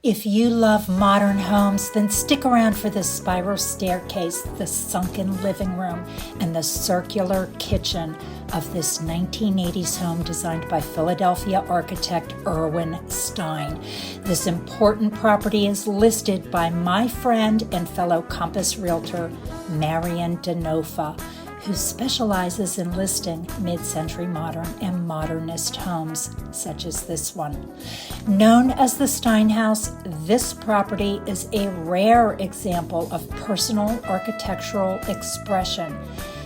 If you love modern homes, then stick around for the spiral staircase, the sunken living room, and the circular kitchen of this 1980s home designed by Philadelphia architect Irwin Stein. This important property is listed by my friend and fellow Compass realtor, Marion Dinofa, who specializes in listing mid-century modern and modernist homes, such as this one. Known as the Stein House, this property is a rare example of personal architectural expression,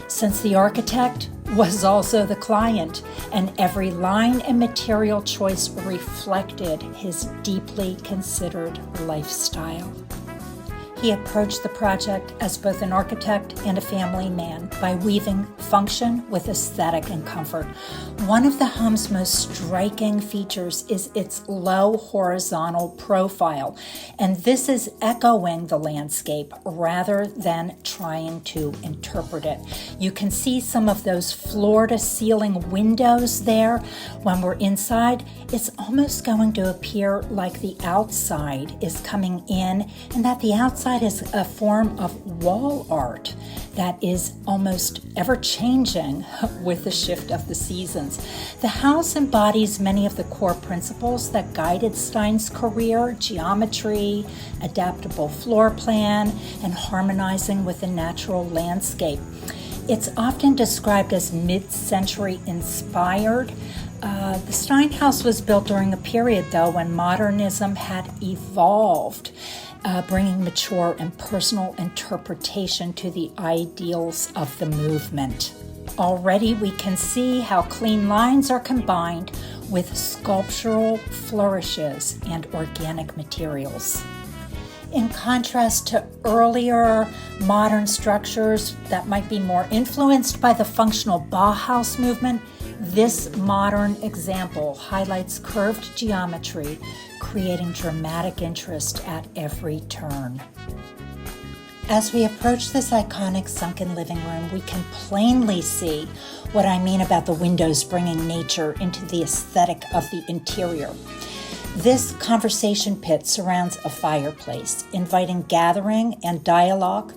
since the architect was also the client, and every line and material choice reflected his deeply considered lifestyle. He approached the project as both an architect and a family man by weaving function with aesthetic and comfort. One of the home's most striking features is its low horizontal profile, and this is echoing the landscape rather than trying to interpret it. You can see some of those floor-to-ceiling windows there. When we're inside, it's almost going to appear like the outside is coming in, and that the outside is a form of wall art that is almost ever-changing with the shift of the seasons. The house embodies many of the core principles that guided Stein's career: geometry, adaptable floor plan, and harmonizing with the natural landscape. It's often described as mid-century inspired. The Stein House was built during a period, though, when modernism had evolved, bringing mature and personal interpretation to the ideals of the movement. Already we can see how clean lines are combined with sculptural flourishes and organic materials. In contrast to earlier modern structures that might be more influenced by the functional Bauhaus movement, this modern example highlights curved geometry, creating dramatic interest at every turn. As we approach this iconic sunken living room, we can plainly see what I mean about the windows bringing nature into the aesthetic of the interior. This conversation pit surrounds a fireplace, inviting gathering and dialogue,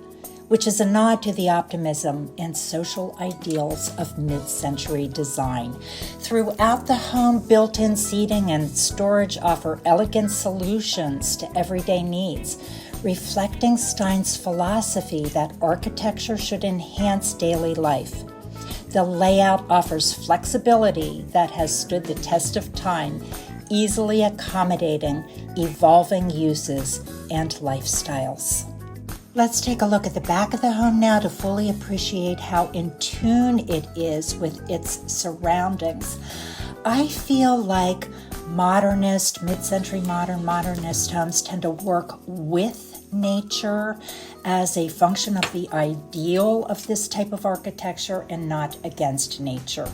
which is a nod to the optimism and social ideals of mid-century design. Throughout the home, built-in seating and storage offer elegant solutions to everyday needs, reflecting Stein's philosophy that architecture should enhance daily life. The layout offers flexibility that has stood the test of time, easily accommodating evolving uses and lifestyles. Let's take a look at the back of the home now to fully appreciate how in tune it is with its surroundings. I feel like modernist, mid-century modernist homes tend to work with nature as a function of the ideal of this type of architecture and not against nature.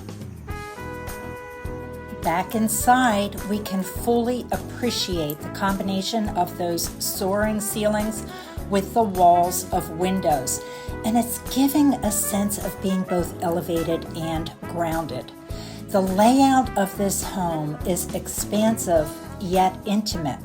Back inside, we can fully appreciate the combination of those soaring ceilings with the walls of windows, and it's giving a sense of being both elevated and grounded. The layout of this home is expansive yet intimate,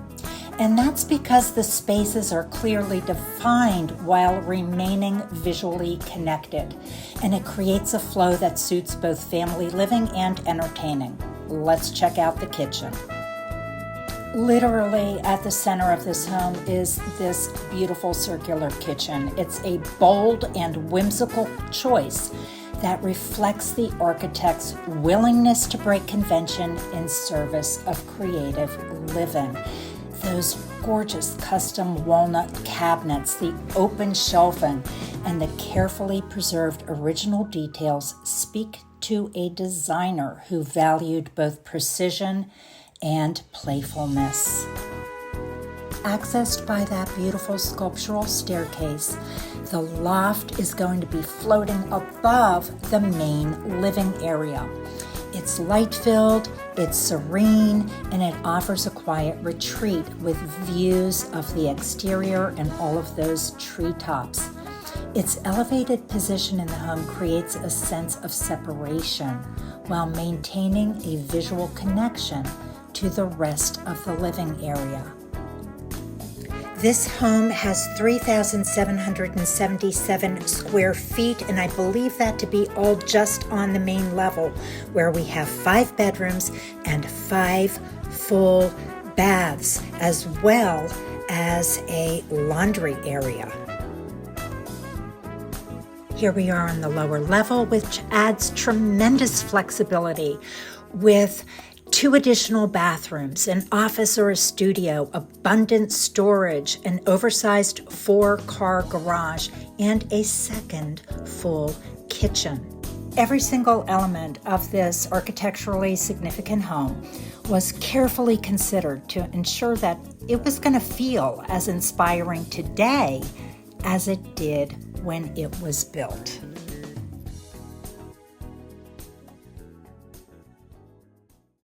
and that's because the spaces are clearly defined while remaining visually connected, and it creates a flow that suits both family living and entertaining. Let's check out the kitchen. Literally at the center of this home is this beautiful circular kitchen. It's a bold and whimsical choice that reflects the architect's willingness to break convention in service of creative living. Those gorgeous custom walnut cabinets, the open shelving, and the carefully preserved original details speak to a designer who valued both precision and playfulness. Accessed by that beautiful sculptural staircase, the loft is going to be floating above the main living area. It's light-filled, it's serene, and it offers a quiet retreat with views of the exterior and all of those treetops. Its elevated position in the home creates a sense of separation while maintaining a visual connection to the rest of the living area. This home has 3,777 square feet, and I believe that to be all just on the main level, where we have 5 bedrooms and 5 full baths, as well as a laundry area. Here we are on the lower level, which adds tremendous flexibility with 2 additional bathrooms, an office or a studio, abundant storage, an oversized 4-car garage, and a second full kitchen. Every single element of this architecturally significant home was carefully considered to ensure that it was going to feel as inspiring today as it did when it was built.